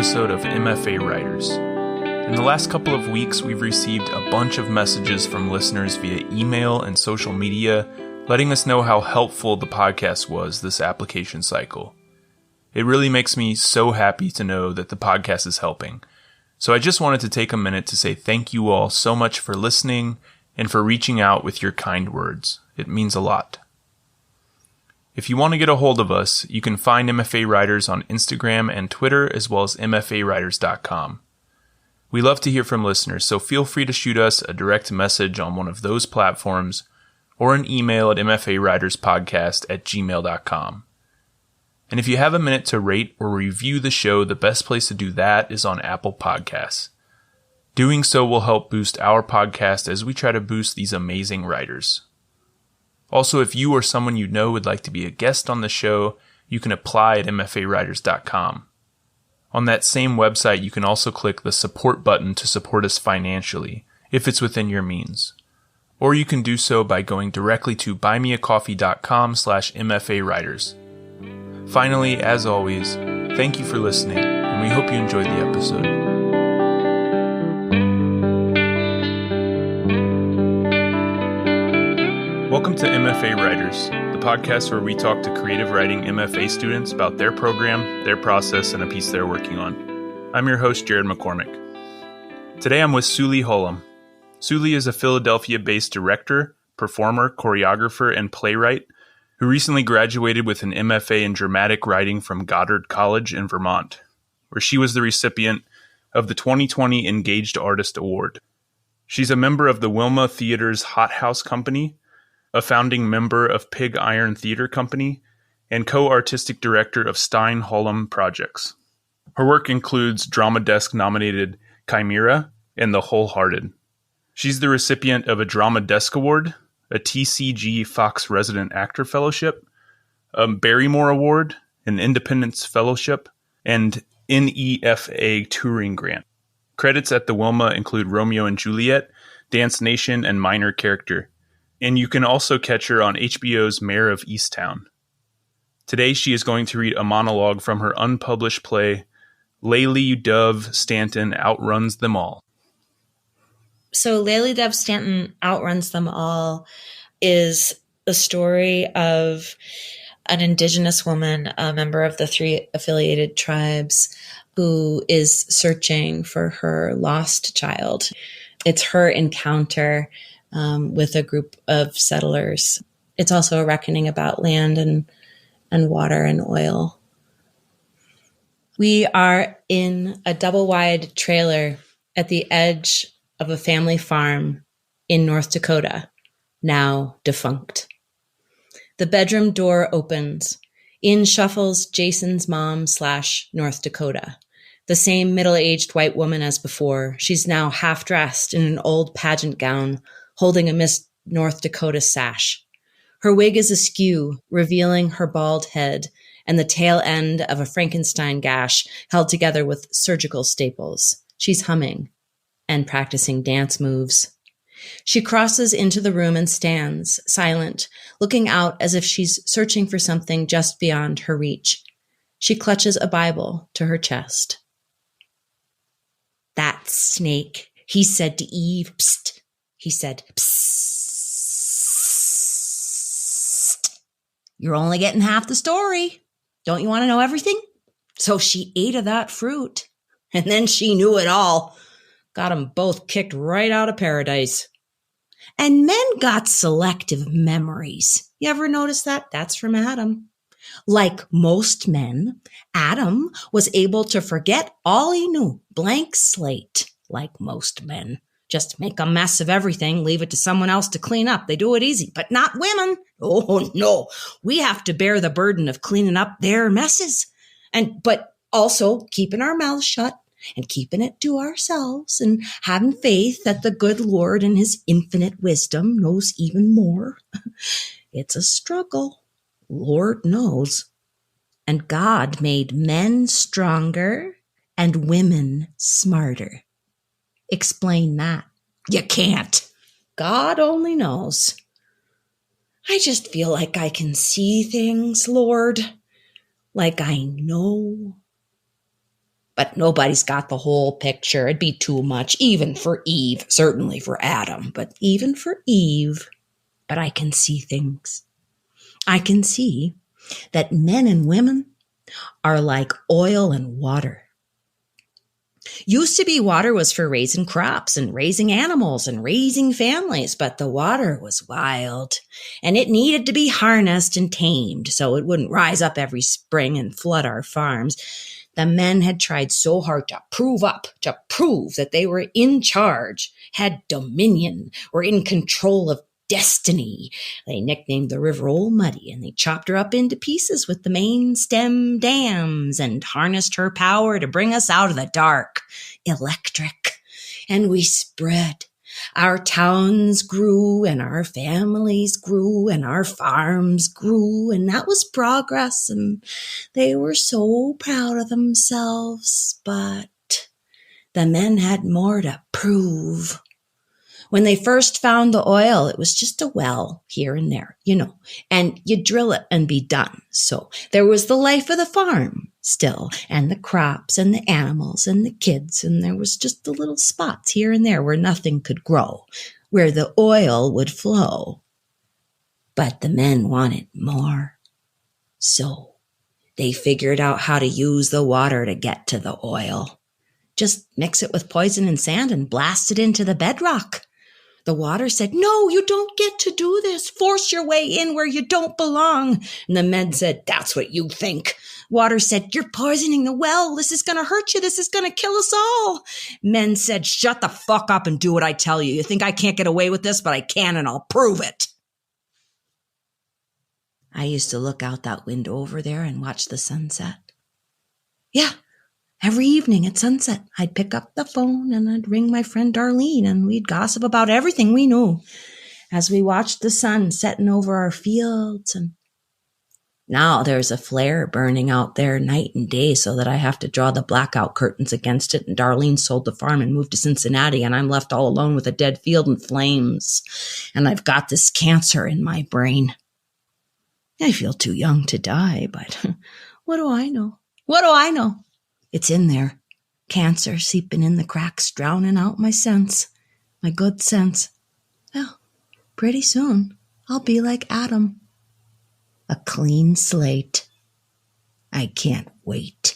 episode of MFA Writers. In the last couple of weeks, we've received a bunch of messages from listeners via email and social media, letting us know how helpful the podcast was this application cycle. It really makes me so happy to know that the podcast is helping. So I just wanted to take a minute to say thank you all so much for listening and for reaching out with your kind words. It means a lot. If you want to get a hold of us, you can find MFA Writers on Instagram and Twitter, as well as mfawriters.com. We love to hear from listeners, so feel free to shoot us a direct message on one of those platforms or an email at mfawriterspodcast@gmail.com. And if you have a minute to rate or review the show, the best place to do that is on Apple Podcasts. Doing so will help boost our podcast as we try to boost these amazing writers. Also, if you or someone you know would like to be a guest on the show, you can apply at mfawriters.com. On that same website, you can also click the support button to support us financially, if it's within your means. Or you can do so by going directly to buymeacoffee.com/mfawriters. Finally, as always, thank you for listening, and we hope you enjoyed the episode. Welcome to MFA Writers, the podcast where we talk to creative writing MFA students about their program, their process, and a piece they're working on. I'm your host, Jared McCormick. Today I'm with Suli Holum. Suli is a Philadelphia-based director, performer, choreographer, and playwright who recently graduated with an MFA in dramatic writing from Goddard College in Vermont, where she was the recipient of the 2020 Engaged Artist Award. She's a member of the Wilma Theater's Hot House Company, a founding member of Pig Iron Theater Company, and co-artistic director of Suli Holum Projects. Her work includes Drama Desk-nominated Chimera and The Wholehearted. She's the recipient of a Drama Desk Award, a TCG Fox Resident Actor Fellowship, a Barrymore Award, an Independence Fellowship, and NEFA Touring Grant. Credits at the Wilma include Romeo and Juliet, Dance Nation, and Minor Character. And you can also catch her on HBO's Mayor of Easttown. Today she is going to read a monologue from her unpublished play, Laylie Dove Stanton Outruns Them All. So Laylie Dove Stanton Outruns Them All is the story of an Indigenous woman, a member of the 3 affiliated tribes, who is searching for her lost child. It's her encounter with a group of settlers. It's also a reckoning about land and water and oil. We are in a double-wide trailer at the edge of a family farm in North Dakota, now defunct. The bedroom door opens. In shuffles Jason's mom / North Dakota. The same middle-aged white woman as before. She's now half-dressed in an old pageant gown, holding a Miss North Dakota sash. Her wig is askew, revealing her bald head and the tail end of a Frankenstein gash held together with surgical staples. She's humming and practicing dance moves. She crosses into the room and stands, silent, looking out as if she's searching for something just beyond her reach. She clutches a Bible to her chest. "That snake, he said to Eve, psst. He said, psst. You're only getting half the story. Don't you want to know everything? So she ate of that fruit. And then she knew it all. Got 'em both kicked right out of paradise. And men got selective memories. You ever notice that? That's from Adam. Like most men, Adam was able to forget all he knew. Blank slate, like most men. Just make a mess of everything, leave it to someone else to clean up. They do it easy, but not women. Oh, no. We have to bear the burden of cleaning up their messes. But also keeping our mouths shut and keeping it to ourselves and having faith that the good Lord in his infinite wisdom knows even more. It's a struggle. Lord knows. And God made men stronger and women smarter. Explain that. You can't. God only knows. I just feel like I can see things, Lord. Like I know. But nobody's got the whole picture. It'd be too much, even for Eve, certainly for Adam, but even for Eve. But I can see things. I can see that men and women are like oil and water. Used to be water was for raising crops and raising animals and raising families, but the water was wild and it needed to be harnessed and tamed so it wouldn't rise up every spring and flood our farms. The men had tried so hard to prove that they were in charge, had dominion, were in control of destiny. They nicknamed the river Old Muddy, and they chopped her up into pieces with the main stem dams and harnessed her power to bring us out of the dark. Electric. And we spread. Our towns grew, and our families grew, and our farms grew, and that was progress, and they were so proud of themselves, but the men had more to prove. When they first found the oil, it was just a well here and there, and you drill it and be done. So there was the life of the farm still, and the crops and the animals and the kids, and there was just the little spots here and there where nothing could grow, where the oil would flow. But the men wanted more. So they figured out how to use the water to get to the oil. Just mix it with poison and sand and blast it into the bedrock. The water said, "No, you don't get to do this. Force your way in where you don't belong." And the men said, "That's what you think." Water said, "You're poisoning the well. This is going to hurt you. This is going to kill us all." Men said, "Shut the fuck up and do what I tell you. You think I can't get away with this, but I can, and I'll prove it." I used to look out that window over there and watch the sunset. Yeah. Every evening at sunset, I'd pick up the phone and I'd ring my friend Darlene, and we'd gossip about everything we knew as we watched the sun setting over our fields. And now there's a flare burning out there night and day so that I have to draw the blackout curtains against it. And Darlene sold the farm and moved to Cincinnati, and I'm left all alone with a dead field and flames. And I've got this cancer in my brain. I feel too young to die, but what do I know? What do I know? It's in there. Cancer seeping in the cracks, drowning out my sense, my good sense. Well, pretty soon I'll be like Adam. A clean slate. I can't wait.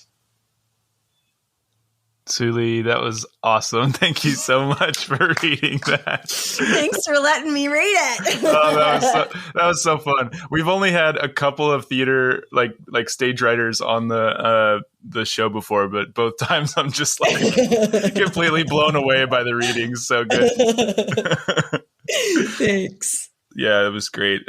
Suli, that was awesome. Thank you so much for reading that. Thanks for letting me read it. That was so fun. We've only had a couple of theater like stage writers on the show before, but both times I'm just like completely blown away by the readings. So good. Thanks. Yeah, it was great.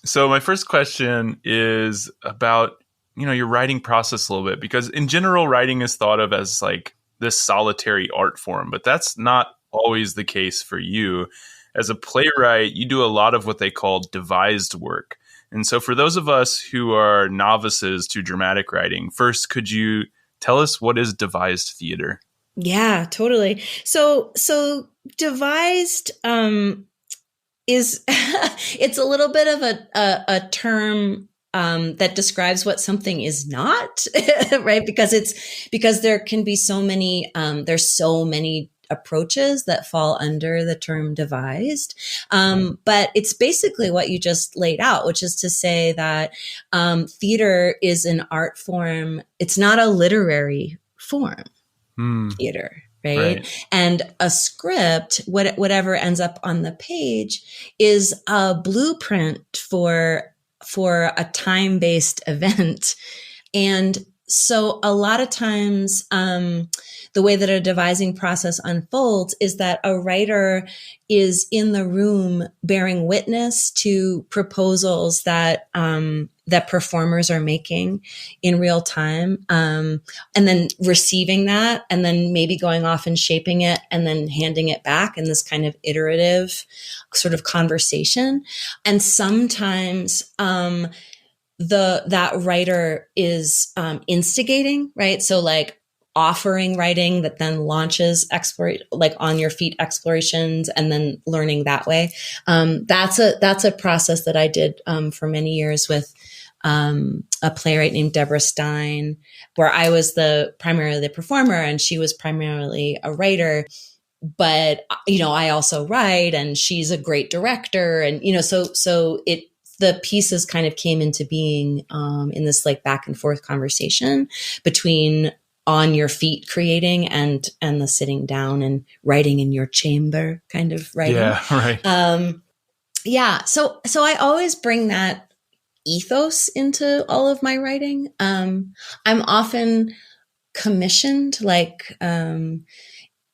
So my first question is about your writing process a little bit, because in general, writing is thought of as like this solitary art form, but that's not always the case for you. As a playwright, you do a lot of what they call devised work. And so for those of us who are novices to dramatic writing, first, could you tell us what is devised theater? Yeah, totally. So devised is it's a little bit of a term that describes what something is not, right? Because there can be so many, there's so many approaches that fall under the term devised. But it's basically what you just laid out, which is to say that theater is an art form. It's not a literary form, theater. Right. And a script, whatever ends up on the page, is a blueprint for a time-based event. And so a lot of times, the way that a devising process unfolds is that a writer is in the room bearing witness to proposals that performers are making in real time, and then receiving that, and then maybe going off and shaping it, and then handing it back in this kind of iterative sort of conversation. And sometimes that writer is instigating, right? So like offering writing that then launches like on your feet explorations, and then learning that way. That's a process that I did for many years with a playwright named Deborah Stein, where I was primarily the performer and she was primarily a writer. But, I also write, and she's a great director. And, the pieces kind of came into being in this like back and forth conversation between on your feet creating and the sitting down and writing in your chamber kind of writing. Yeah, right. So I always bring that ethos into all of my writing. I'm often commissioned, like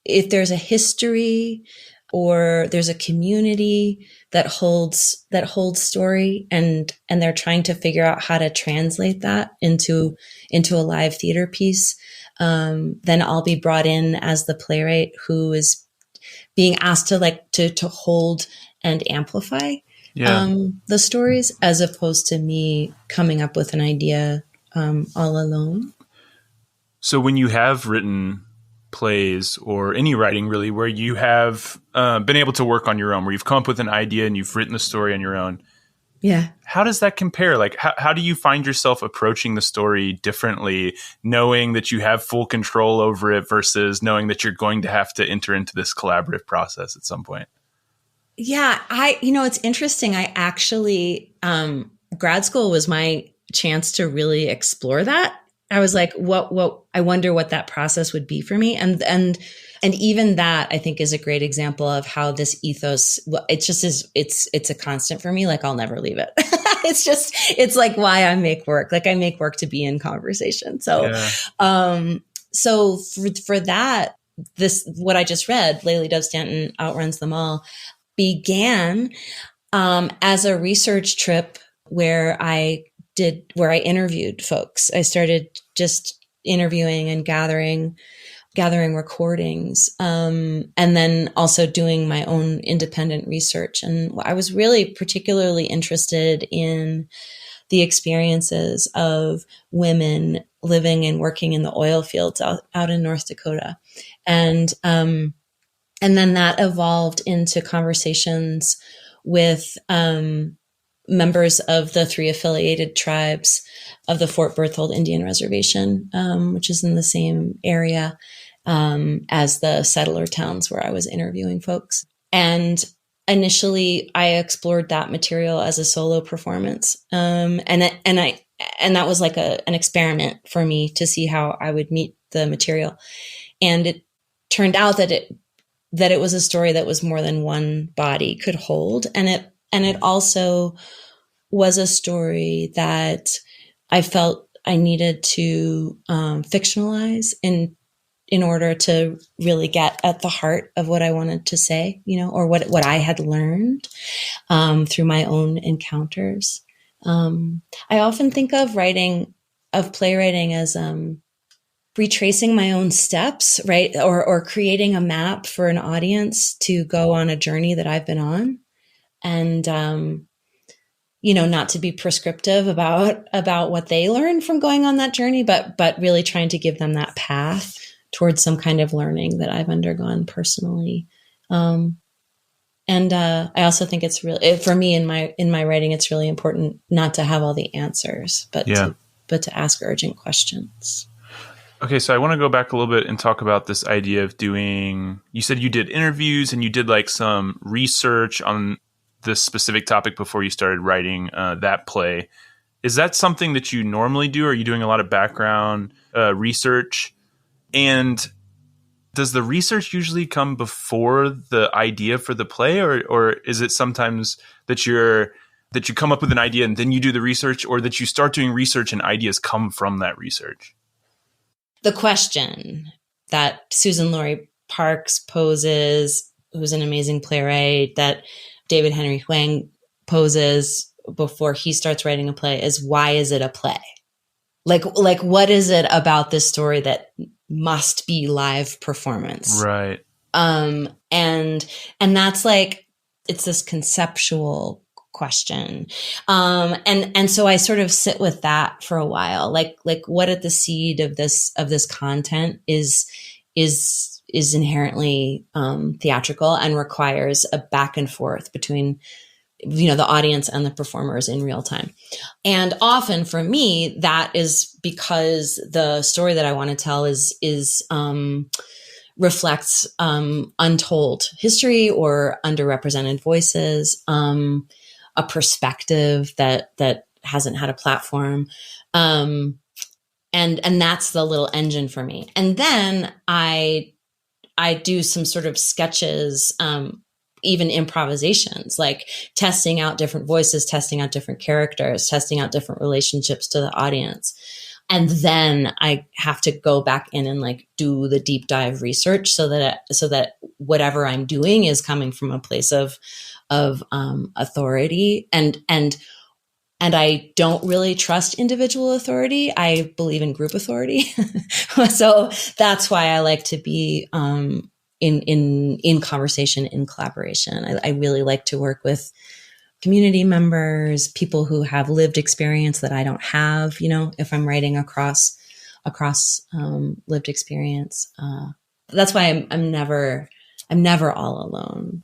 if there's a history or there's a community that holds story and they're trying to figure out how to translate that into a live theater piece, then I'll be brought in as the playwright who is being asked to hold and amplify the stories, as opposed to me coming up with an idea all alone. So when you have written plays or any writing really where you have been able to work on your own, where you've come up with an idea and you've written the story on your own, how does that compare? Like, how do you find yourself approaching the story differently, knowing that you have full control over it versus knowing that you're going to have to enter into this collaborative process at some point? Yeah, it's interesting. I actually, grad school was my chance to really explore that. I was like, what, I wonder what that process would be for me. And even that I think is a great example of how this ethos, it just is, it's a constant for me. Like I'll never leave it. It's like why I make work. Like I make work to be in conversation. So, so for that, what I just read, Laylie Dove Stanton Outruns Them All, began, as a research trip where I interviewed folks. I started just interviewing and gathering recordings, and then also doing my own independent research. And I was really particularly interested in the experiences of women living and working in the oil fields out in North Dakota. And then that evolved into conversations with, members of the 3 affiliated tribes of the Fort Berthold Indian Reservation, which is in the same area as the settler towns where I was interviewing folks. And initially, I explored that material as a solo performance, and that was like an experiment for me to see how I would meet the material. And it turned out that it was a story that was more than one body could hold, and it also was a story that I felt I needed to fictionalize in order to really get at the heart of what I wanted to say, or what I had learned through my own encounters. I often think of playwriting as retracing my own steps, right? Or creating a map for an audience to go on a journey that I've been on. And, not to be prescriptive about what they learn from going on that journey, but really trying to give them that path towards some kind of learning that I've undergone personally. And I also think it's really, for me in my writing, it's really important not to have all the answers, but to ask urgent questions. Okay, so I want to go back a little bit and talk about this idea of you said you did interviews and you did like some research on this specific topic before you started writing that play. Is that something that you normally do? Or are you doing a lot of background research? And does the research usually come before the idea for the play? Or is it sometimes that you come up with an idea and then you do the research, or that you start doing research and ideas come from that research? The question that Susan Laurie Parks poses, who's an amazing playwright, that David Henry Hwang poses before he starts writing a play, is why is it a play? Like what is it about this story that must be live performance? Right. And that's like, it's this conceptual question. And so I sort of sit with that for a while, like what at the seed of this content is inherently theatrical and requires a back and forth between the audience and the performers in real time. And often for me, that is because the story that I want to tell reflects untold history or underrepresented voices, a perspective that hasn't had a platform. And that's the little engine for me. And then I do some sort of sketches, even improvisations, like testing out different voices, testing out different characters, testing out different relationships to the audience. And then I have to go back in and like do the deep dive research so that whatever I'm doing is coming from a place of authority. And I don't really trust individual authority. I believe in group authority. So that's why I like to be in conversation, in collaboration. I really like to work with community members, people who have lived experience that I don't have, if I'm writing across lived experience. That's why I'm never all alone.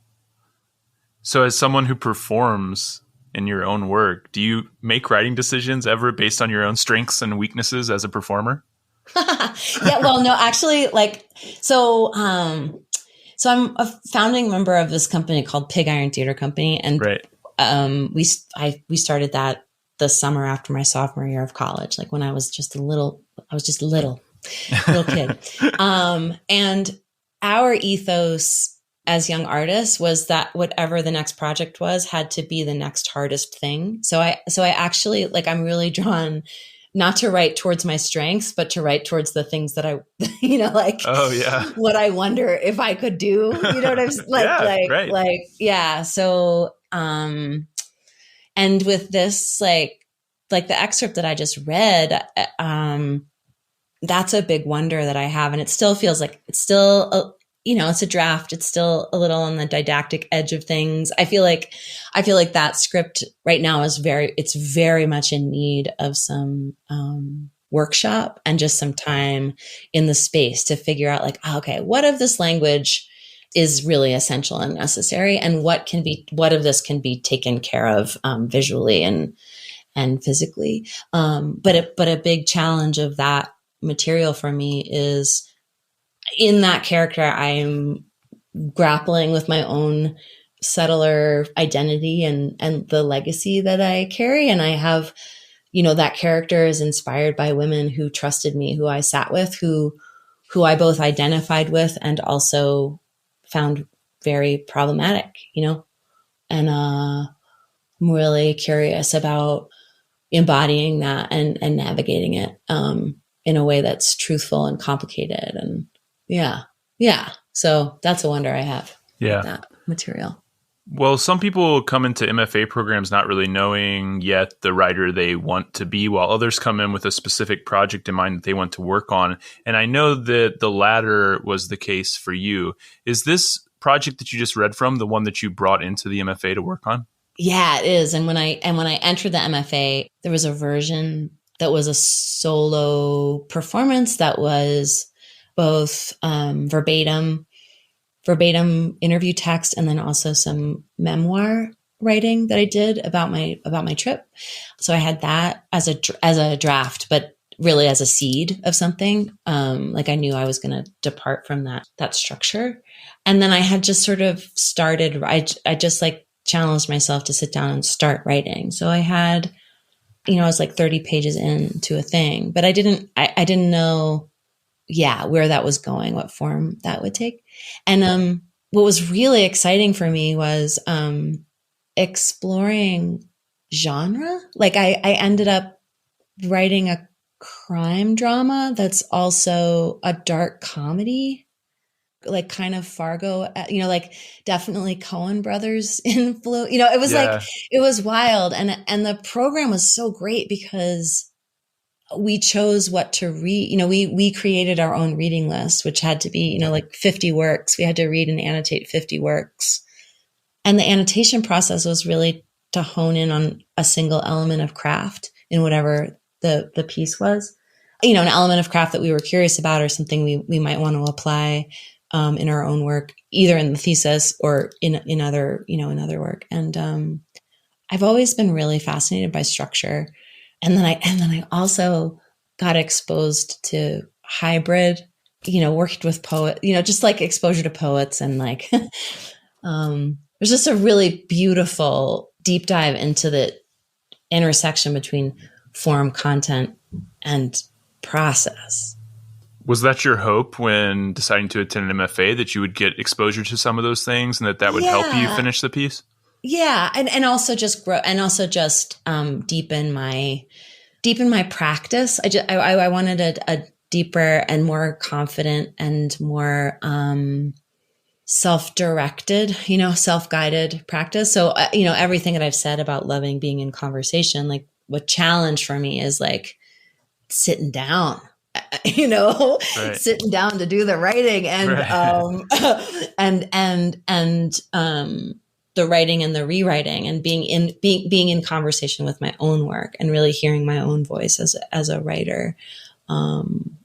So as someone who performs in your own work, do you make writing decisions ever based on your own strengths and weaknesses as a performer? Yeah, well, no, actually, so I'm a founding member of this company called Pig Iron Theater Company. And right. We started that the summer after my sophomore year of college, like when I was just a little kid. And our ethos as young artists was that whatever the next project was had to be the next hardest thing. So I actually, I'm really drawn not to write towards my strengths, but to write towards the things that I, oh yeah, what I wonder if I could do, what I'm right. Yeah. So, and with this, like the excerpt that I just read, that's a big wonder that I have. And it still feels like it's still, it's a draft. It's still a little on the didactic edge of things. I feel like that script right now is very much in need of some, workshop and just some time in the space to figure out okay, what of this language is really essential and necessary, and what of this can be taken care of, visually and physically. But a big challenge of that material for me is, in that character, I'm grappling with my own settler identity and the legacy that I carry. And I have, that character is inspired by women who trusted me, who I sat with, who I both identified with and also found very problematic, and I'm really curious about embodying that and navigating it in a way that's truthful and complicated. And yeah. So that's a wonder I have. Yeah. With that material. Well, some people come into MFA programs not really knowing yet the writer they want to be, while others come in with a specific project in mind that they want to work on. And I know that the latter was the case for you. Is this project that you just read from the one that you brought into the MFA to work on? Yeah, it is. And when I entered the MFA, there was a version that was a solo performance that was both verbatim interview text, and then also some memoir writing that I did about my trip. So I had that as a draft, but really as a seed of something. I knew I was going to depart from that structure. And then I had just sort of started, I just challenged myself to sit down and start writing. So I had, I was 30 pages into a thing, but I didn't know, where that was going, what form that would take. And what was really exciting for me was exploring genre. I ended up writing a crime drama that's also a dark comedy, kind of Fargo, definitely Coen Brothers influence. It was it was wild. And the program was so great because we chose what to read. We created our own reading list, which had to be, 50 works. We had to read and annotate 50 works. And the annotation process was really to hone in on a single element of craft in whatever the piece was, an element of craft that we were curious about or something we might want to apply in our own work, either in the thesis or in other work. And I've always been really fascinated by structure. And then I also got exposed to hybrid, worked with poet, just like exposure to poets and like, there's just a really beautiful deep dive into the intersection between form, content, and process. Was that your hope when deciding to attend an MFA, that you would get exposure to some of those things and that would help you finish the piece? Yeah. And also just grow, and also just deepen my practice. I wanted a deeper and more confident and more self-directed, self-guided practice. So, everything that I've said about loving being in conversation, like what challenge for me is like sitting down, right. sitting down to do the writing and, right. and the writing and the rewriting and being in conversation with my own work and really hearing my own voice as a writer.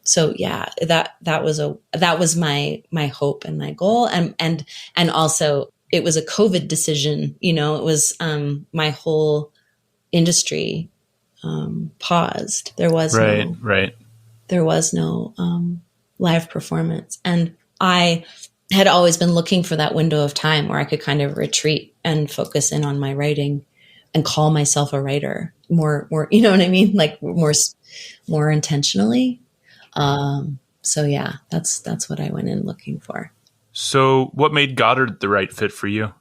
So yeah, that was my hope and my goal. And also it was a COVID decision, it was, my whole industry, paused. There was no live performance. And I had always been looking for that window of time where I could kind of retreat and focus in on my writing and call myself a writer more, you know what I mean? Like more intentionally. So yeah, that's what I went in looking for. So what made Goddard the right fit for you?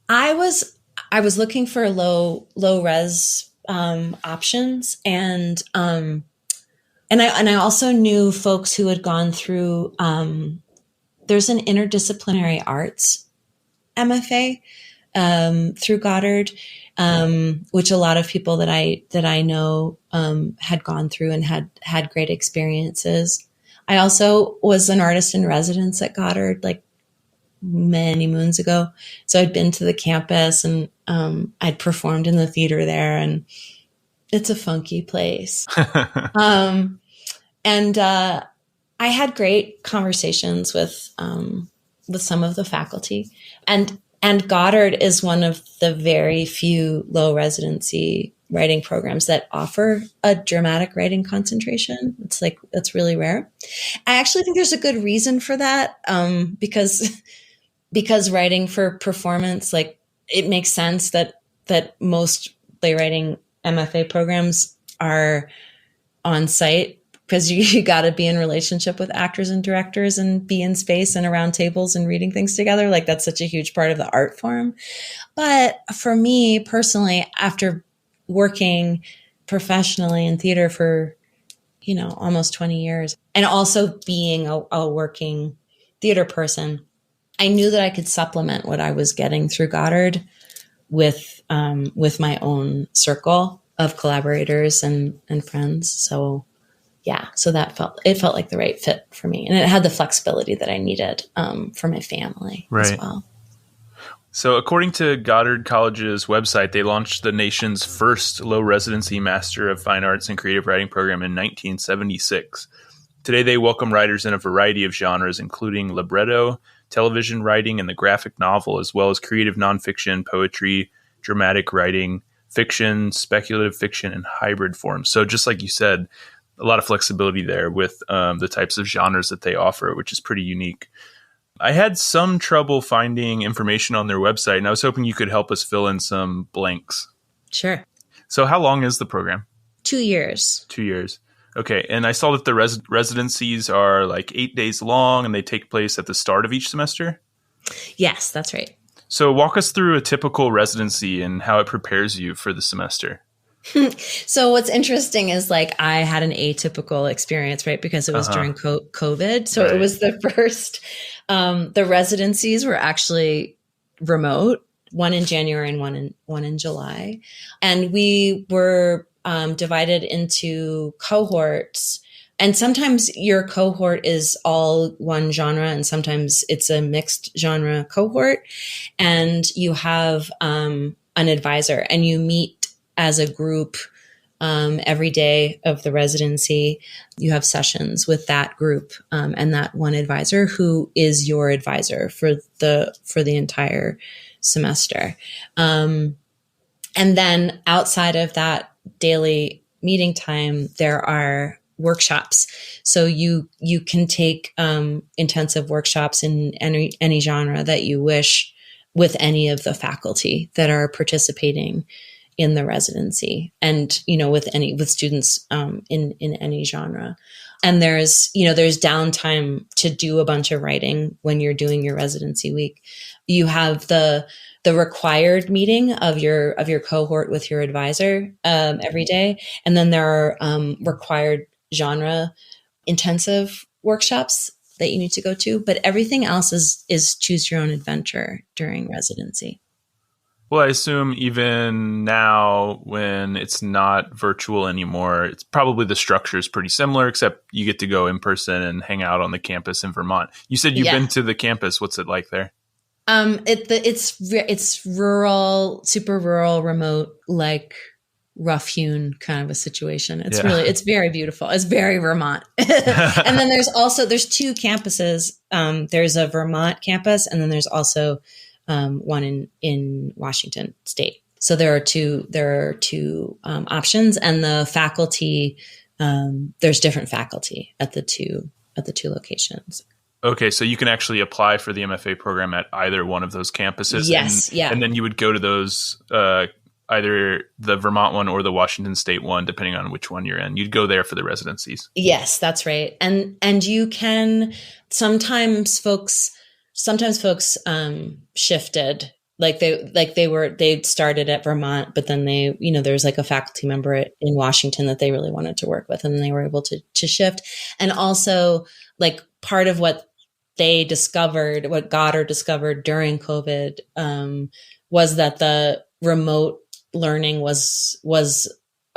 I was looking for low res options, and I also knew folks who had gone through. There's an interdisciplinary arts MFA through Goddard, which a lot of people that I know had gone through and had great experiences. I also was an artist in residence at Goddard, like many moons ago. So I'd been to the campus and I'd performed in the theater there, and it's a funky place. And I had great conversations with some of the faculty, and Goddard is one of the very few low residency writing programs that offer a dramatic writing concentration. That's really rare. I actually think there's a good reason for that, because writing for performance, like, it makes sense that most playwriting MFA programs are on site, because you got to be in relationship with actors and directors and be in space and around tables and reading things together. Like, that's such a huge part of the art form. But for me personally, after working professionally in theater for, almost 20 years, and also being a working theater person, I knew that I could supplement what I was getting through Goddard with my own circle of collaborators and friends. So yeah, so it felt like the right fit for me. And it had the flexibility that I needed for my family as well. So according to Goddard College's website, they launched the nation's first low residency Master of Fine Arts and Creative Writing program in 1976. Today, they welcome writers in a variety of genres, including libretto, television writing, and the graphic novel, as well as creative nonfiction, poetry, dramatic writing, fiction, speculative fiction, and hybrid forms. So just like you said, a lot of flexibility there with the types of genres that they offer, which is pretty unique. I had some trouble finding information on their website, and I was hoping you could help us fill in some blanks. Sure. So how long is the program? 2 years. 2 years. Okay. And I saw that the residencies are like 8 days long, and they take place at the start of each semester? Yes, that's right. So walk us through a typical residency and how it prepares you for the semester. So what's interesting is, like, I had an atypical experience, right? Because it was during COVID. So It was the first, the residencies were actually remote, one in January and one in July. And we were divided into cohorts. And sometimes your cohort is all one genre, and sometimes it's a mixed genre cohort. And you have an advisor, and you meet as a group every day of the residency. You have sessions with that group and that one advisor, who is your advisor for the entire semester. And then outside of that daily meeting time, there are workshops. So you can take intensive workshops in any genre that you wish with any of the faculty that are participating in the residency, and with students in any genre. And there's downtime to do a bunch of writing when you're doing your residency week. You have the required meeting of your cohort with your advisor every day, and then there are required genre intensive workshops that you need to go to. But everything else is choose your own adventure during residency. Well, I assume even now when it's not virtual anymore, it's probably the structure is pretty similar, except you get to go in person and hang out on the campus in Vermont. You said you've been to the campus. What's it like there? It's rural, super rural, remote, like rough-hewn kind of a situation. It's very beautiful. It's very Vermont. And then there's two campuses. There's a Vermont campus, and then there's also one in Washington State. So there are two options, and the faculty, there's different faculty at the two locations. Okay, so you can actually apply for the MFA program at either one of those campuses. Yes, and then you would go to those either the Vermont one or the Washington State one, depending on which one you're in. You'd go there for the residencies. Yes, that's right. And you can sometimes folks shifted, they started at Vermont, but then there's like a faculty member in Washington that they really wanted to work with, and they were able to shift. And also, like, part of what Goddard discovered during COVID was that the remote learning was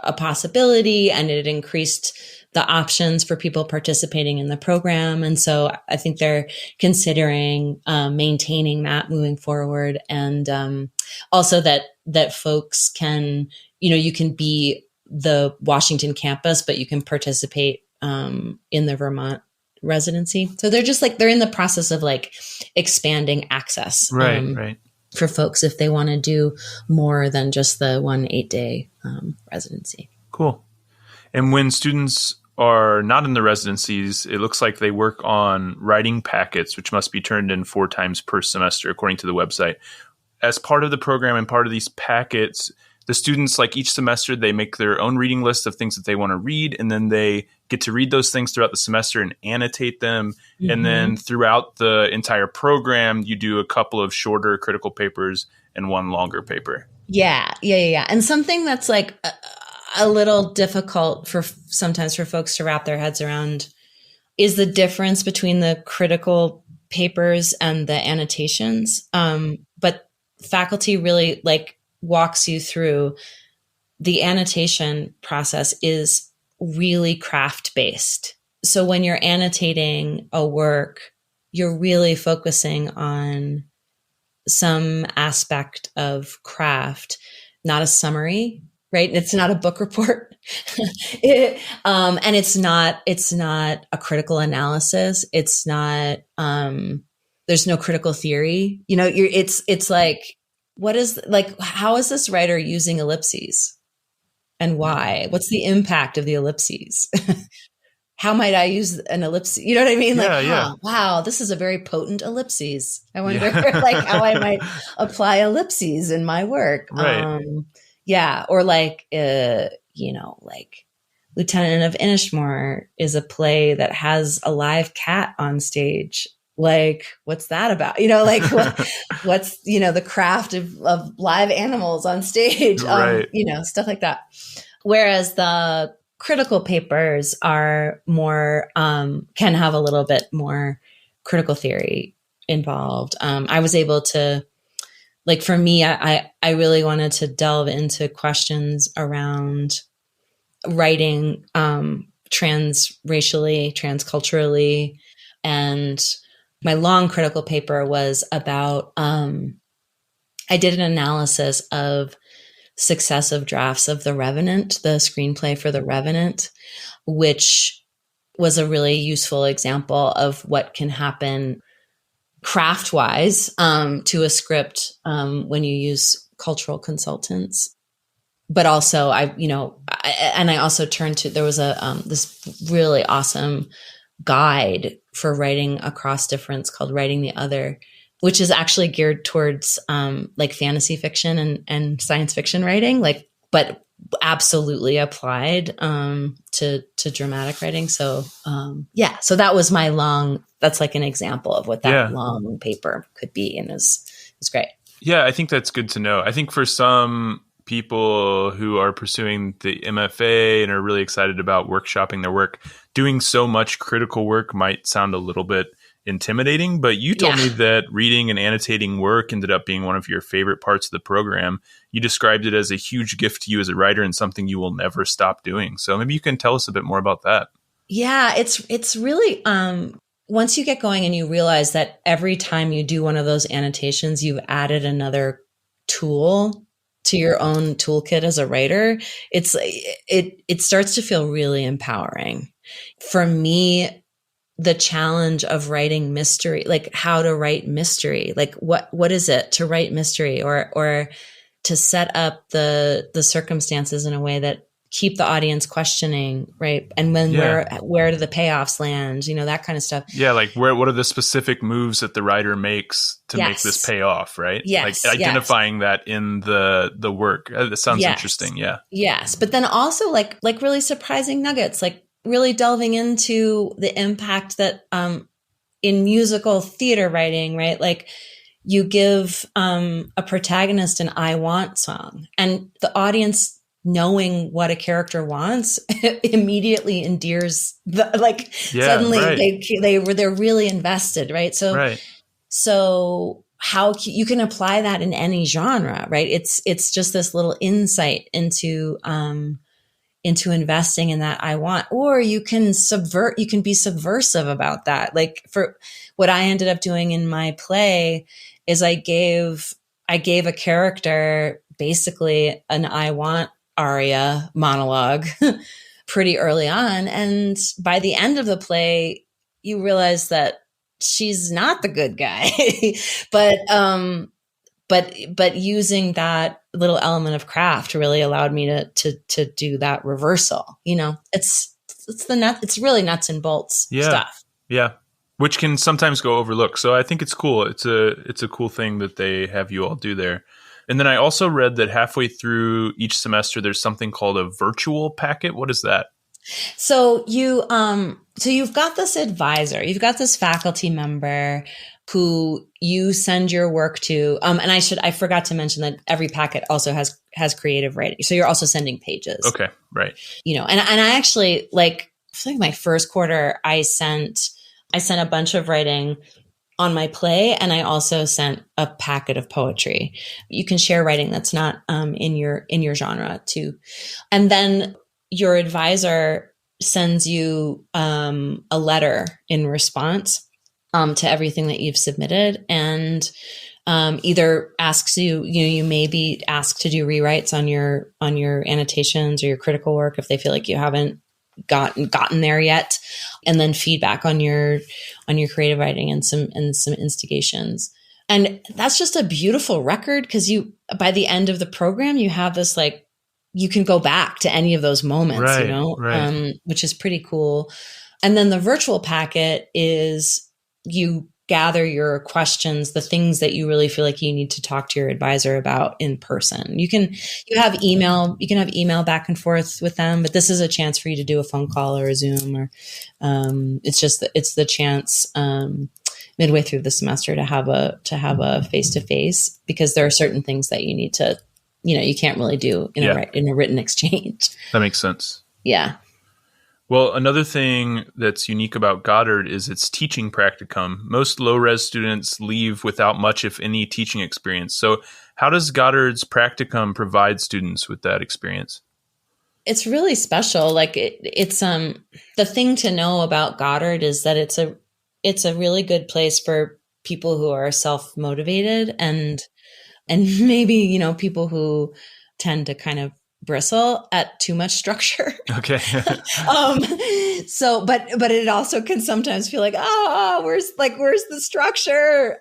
a possibility, and it increased the options for people participating in the program. And so I think they're considering maintaining that moving forward. And also that folks can, you can be the Washington campus, but you can participate in the Vermont residency. So they're in the process of like expanding access. Right. For folks if they want to do more than just the 1 8-day residency. Cool. And when students are not in the residencies, it looks like they work on writing packets, which must be turned in 4 times per semester, according to the website. As part of the program and part of these packets, the students, like each semester, they make their own reading list of things that they want to read, and then they get to read those things throughout the semester and annotate them. Mm-hmm. And then throughout the entire program, you do a couple of shorter critical papers and one longer paper. Yeah. And something that's like a little difficult sometimes for folks to wrap their heads around is the difference between the critical papers and the annotations. But faculty really walks you through the annotation process is really craft based. So when you're annotating a work, you're really focusing on some aspect of craft, not a summary, right? It's not a book report. And it's not a critical analysis. It's not, there's no critical theory, it's like, how is this writer using ellipses and why? What's the impact of the ellipses? How might I use an ellipsis? You know what I mean? Wow, this is a very potent ellipses. I wonder how I might apply ellipses in my work. Right. Or Lieutenant of Inishmore is a play that has a live cat on stage. What's that about? What's, the craft of live animals on stage, right. Stuff like that. Whereas the critical papers are more, can have a little bit more critical theory involved. I was able to, for me, I really wanted to delve into questions around writing, transracially, transculturally, and my long critical paper was about, I did an analysis of successive drafts of The Revenant, the screenplay for The Revenant, which was a really useful example of what can happen craft-wise to a script when you use cultural consultants. but also I also turned to, there was this really awesome guide for writing across difference called Writing the Other, which is actually geared towards like fantasy fiction and science fiction writing, but absolutely applied to dramatic writing. So so that was that's like an example of what that long paper could be, and it's great. Yeah, I think that's good to know. I think for some people who are pursuing the MFA and are really excited about workshopping their work, doing so much critical work might sound a little bit intimidating, but you told me that reading and annotating work ended up being one of your favorite parts of the program. You described it as a huge gift to you as a writer and something you will never stop doing. So maybe you can tell us a bit more about that. Yeah, it's really, once you get going and you realize that every time you do one of those annotations, you've added another tool to your own toolkit as a writer, it starts to feel really empowering. For me, the challenge of writing mystery, like how to write mystery, like what is it to write mystery, or to set up the circumstances in a way that keep the audience questioning, right? And when where do the payoffs land? That kind of stuff. Yeah, like what are the specific moves that the writer makes to make this pay off, right? Yes, like identifying that in the work. That sounds interesting. Yeah. Yes, but then also like really surprising nuggets, like really delving into the impact that in musical theater writing, right? Like you give a protagonist an "I want" song, and the audience knowing what a character wants immediately endears suddenly they're really invested, right? So how you can apply that in any genre, right? It's just this little insight into investing in that "I want," or you can be subversive about that. Like for what I ended up doing in my play is I gave a character basically an "I want" aria monologue pretty early on. And by the end of the play, you realize that she's not the good guy, but using that little element of craft really allowed me to do that reversal. It's really nuts and bolts stuff. Yeah. Which can sometimes go overlooked. So I think it's cool. It's a cool thing that they have you all do there. And then I also read that halfway through each semester, there's something called a virtual packet. What is that? So you've got this advisor, you've got this faculty member who you send your work to. And I forgot to mention that every packet also has creative writing. So you're also sending pages. Okay. Right. And I actually like my first quarter, I sent a bunch of writing on my play, and I also sent a packet of poetry. You can share writing that's not in your genre too. And then your advisor sends you a letter in response to everything that you've submitted, and either asks you may be asked to do rewrites on your annotations or your critical work if they feel like you haven't gotten there yet, and then feedback on your creative writing and some instigations. And that's just a beautiful record, because by the end of the program, you have this, like, you can go back to any of those moments, right. Which is pretty cool. And then the virtual packet is you gather your questions, the things that you really feel like you need to talk to your advisor about in person. You can have email back and forth with them, but this is a chance for you to do a phone call or a Zoom, or it's the chance midway through the semester to have a face-to-face, because there are certain things that you need to, you can't really do in a written exchange. That makes sense. Yeah. Well, another thing that's unique about Goddard is its teaching practicum. Most low-res students leave without much, if any, teaching experience. So how does Goddard's practicum provide students with that experience? It's really special. Like it's the thing to know about Goddard is that it's a really good place for people who are self-motivated and maybe, people who tend to kind of bristle at too much structure. Okay. So, but it also can sometimes feel like, where's the structure?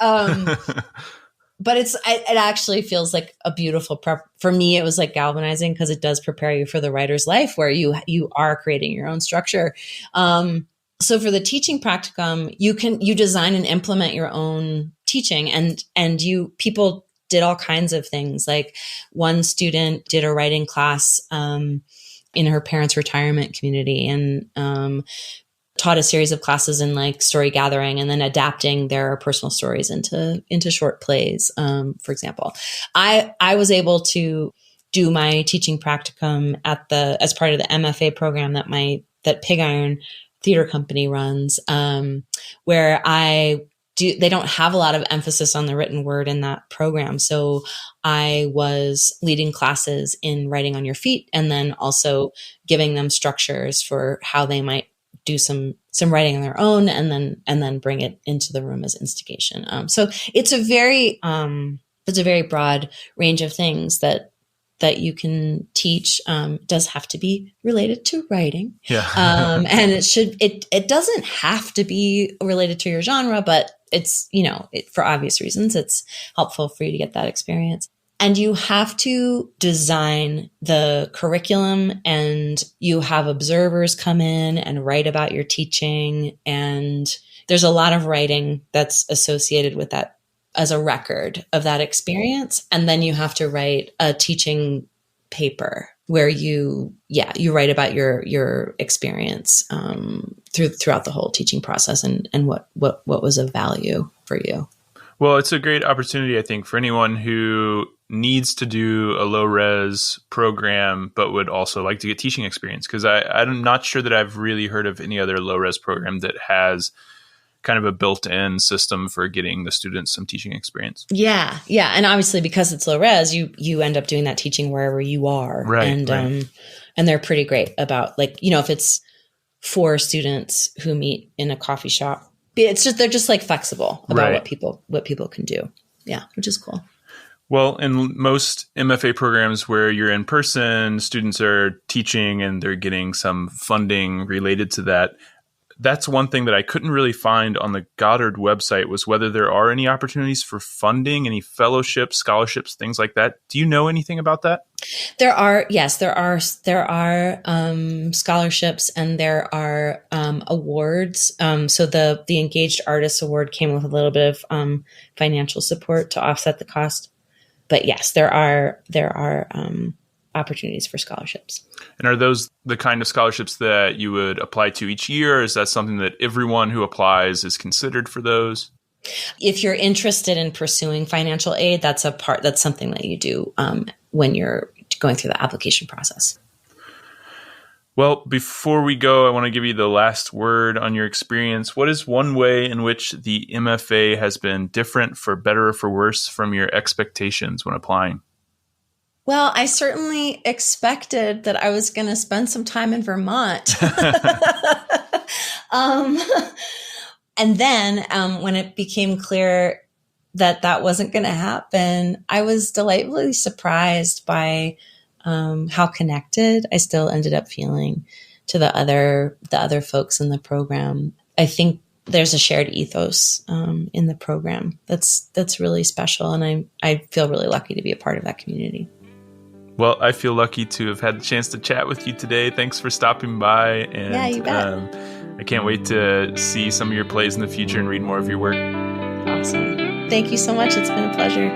but it actually feels like a beautiful prep. For me, it was like galvanizing because it does prepare you for the writer's life where you are creating your own structure. So for the teaching practicum, you design and implement your own teaching, and people did all kinds of things. Like one student did a writing class in her parents' retirement community, and taught a series of classes in like story gathering and then adapting their personal stories into short plays. For example, I was able to do my teaching practicum as part of the MFA program that Pig Iron Theater Company runs, where they don't have a lot of emphasis on the written word in that program. So I was leading classes in writing on your feet, and then also giving them structures for how they might do some writing on their own, and then bring it into the room as instigation. So it's a very broad range of things that you can teach. Does have to be related to writing. Yeah. And it doesn't have to be related to your genre, but it's, for obvious reasons, it's helpful for you to get that experience. And you have to design the curriculum, and you have observers come in and write about your teaching. And there's a lot of writing that's associated with that as a record of that experience. And then you have to write a teaching paper where you write about your experience throughout the whole teaching process, and what was of value for you. Well, it's a great opportunity, I think, for anyone who needs to do a low-res program but would also like to get teaching experience, because I'm not sure that I've really heard of any other low-res program that has kind of a built-in system for getting the students some teaching experience. Yeah. And obviously, because it's low-res, you end up doing that teaching wherever you are. Right. And they're pretty great about, like, if it's 4 students who meet in a coffee shop, they're just like flexible about what people can do. Yeah, which is cool. Well, in most MFA programs where you're in person, students are teaching and they're getting some funding related to that. That's one thing that I couldn't really find on the Goddard website, was whether there are any opportunities for funding, any fellowships, scholarships, things like that. Do you know anything about that? There are scholarships, and there are awards. So the Engaged Artist Award came with a little bit of financial support to offset the cost. But yes, there are opportunities for scholarships. And are those the kind of scholarships that you would apply to each year? Or is that something that everyone who applies is considered for those? If you're interested in pursuing financial aid, that's something that you do when you're going through the application process. Well, before we go, I want to give you the last word on your experience. What is one way in which the MFA has been different, for better or for worse, from your expectations when applying? Well, I certainly expected that I was going to spend some time in Vermont. And then when it became clear that wasn't going to happen, I was delightfully surprised by how connected I still ended up feeling to the other folks in the program. I think there's a shared ethos in the program that's really special, and I feel really lucky to be a part of that community. Well, I feel lucky to have had the chance to chat with you today. Thanks for stopping by. And yeah, you bet. I can't wait to see some of your plays in the future and read more of your work. Awesome. Thank you so much. It's been a pleasure.